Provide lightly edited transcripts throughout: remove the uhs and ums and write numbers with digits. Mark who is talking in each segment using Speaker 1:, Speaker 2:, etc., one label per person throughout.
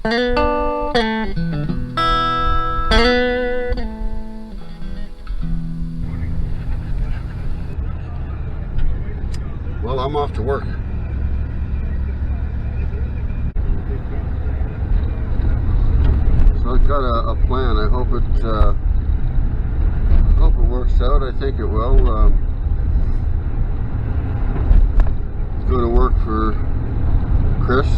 Speaker 1: Well, I'm off to work. So I've got a plan. I hope it works out. I think it will. Go to work for Chris,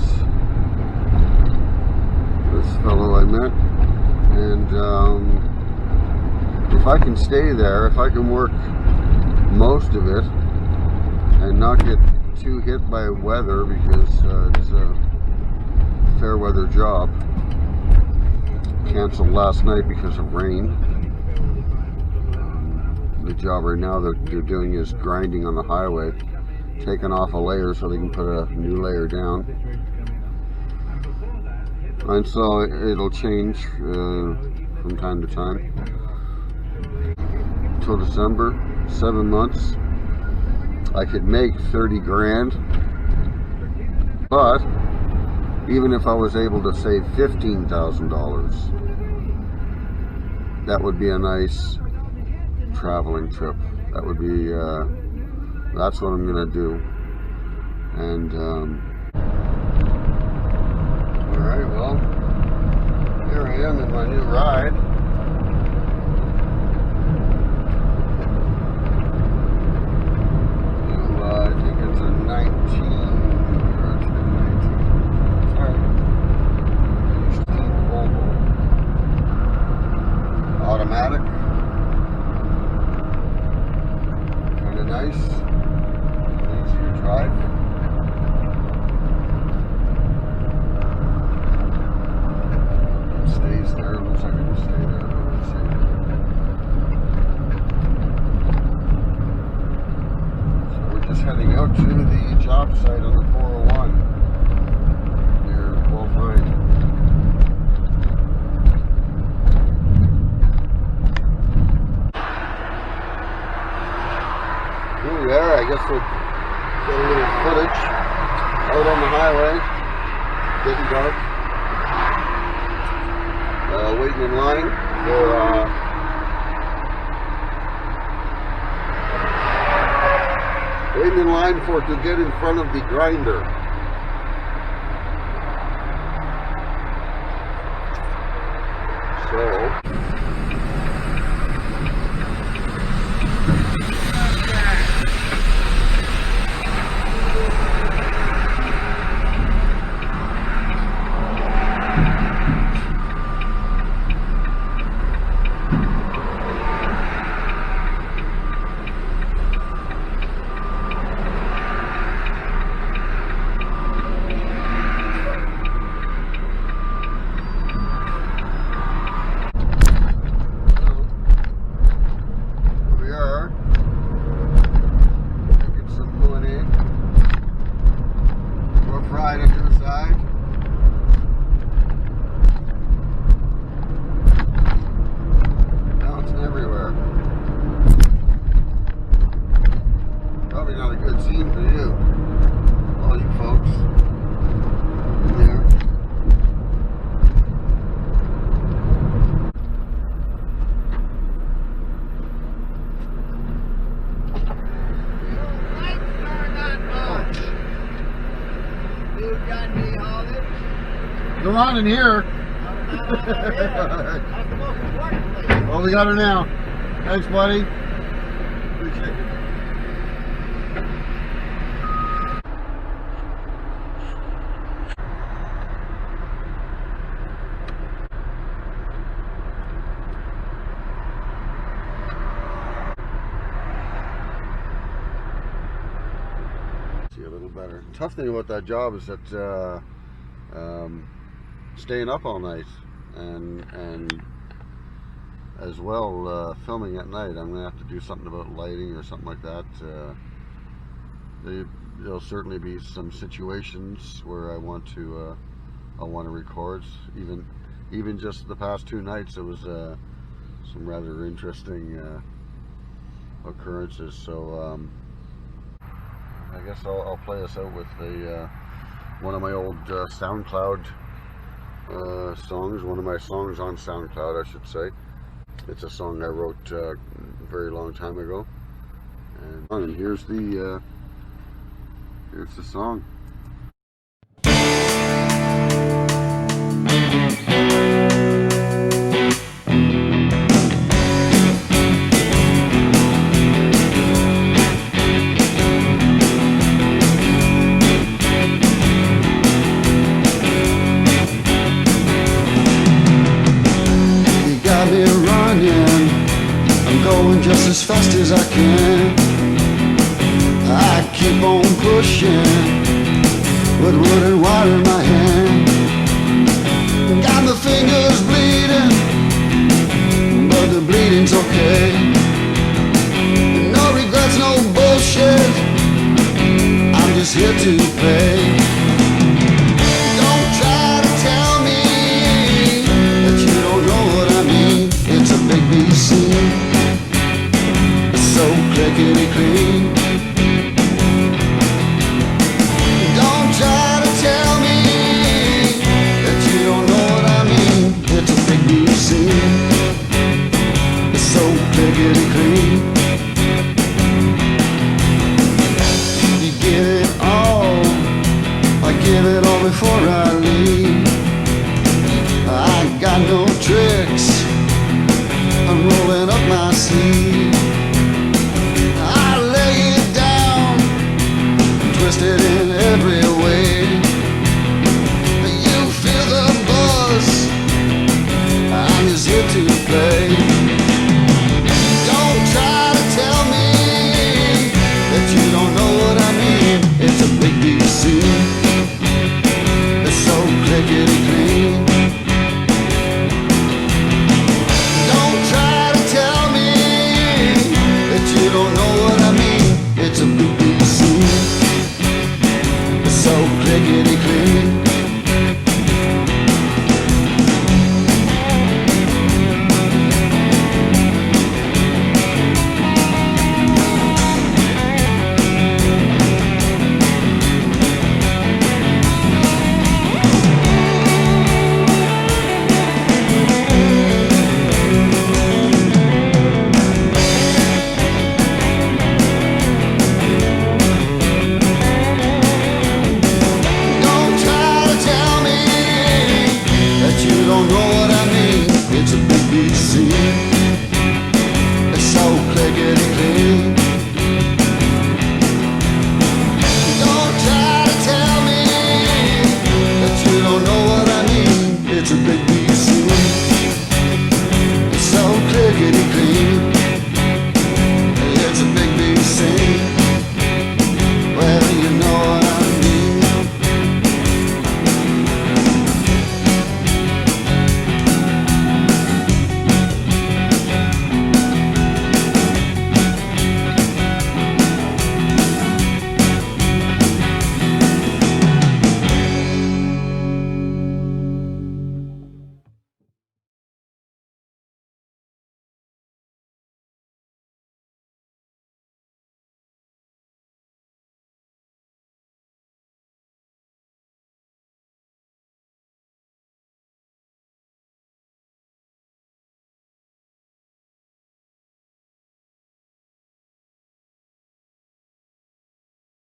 Speaker 1: this fellow I met, and if I can stay there, if I can work most of it and not get too hit by weather, because it's a fair weather job. Canceled last night because of rain. The job right now that they're doing is grinding on the highway, taking off a layer so they can put a new layer down. And so it'll change from time to time. Till December, 7 months. I could make 30 grand, but even if I was able to save $15,000, that would be a nice traveling trip. That would be, that's what I'm gonna do. And, alright, well, here I am in my new ride. I think it's a 19, or it's been 19, sorry, 16 Volvo. Automatic. Kind of nice. Easy to drive. It stays there. It looks like it will stay there. Just heading out to the job site on the 401 near Wolf Ride. Here we are. I guess we'll get a little footage out on the highway. Getting dark. Waiting in line for waiting in line to get in front of the grinder. So They're on in here. Well, we got her now. Thanks, buddy. Appreciate it. See a little better. Tough thing about that job is that staying up all night and as well filming at night. I'm gonna have to do something about lighting or something like that. There'll certainly be some situations where I want to record. Even just the past 2 nights, it was some rather interesting occurrences. So I guess I'll play us out with one of my old SoundCloud songs, one of my songs on SoundCloud, I should say. It's a song I wrote a very long time ago. And here's the song.
Speaker 2: Just as fast as I can, I keep on pushing with wood and wire in my hand. Got my fingers bleeding, but the bleeding's okay. No regrets, no bullshit, I'm just here to play. Don't try to tell me that you don't know what I mean. It's a big BC, so clickety clean. Don't try to tell me that you don't know what I mean. It's a big new scene, so clickety clean. You give it all, I give it all before I leave. I got no tricks, I'm rolling up my sleeve. Twisted in every way. You feel the buzz, I'm just here to play. Don't try to tell me that you don't know what I mean. It's a big DC, it's so clickety-click.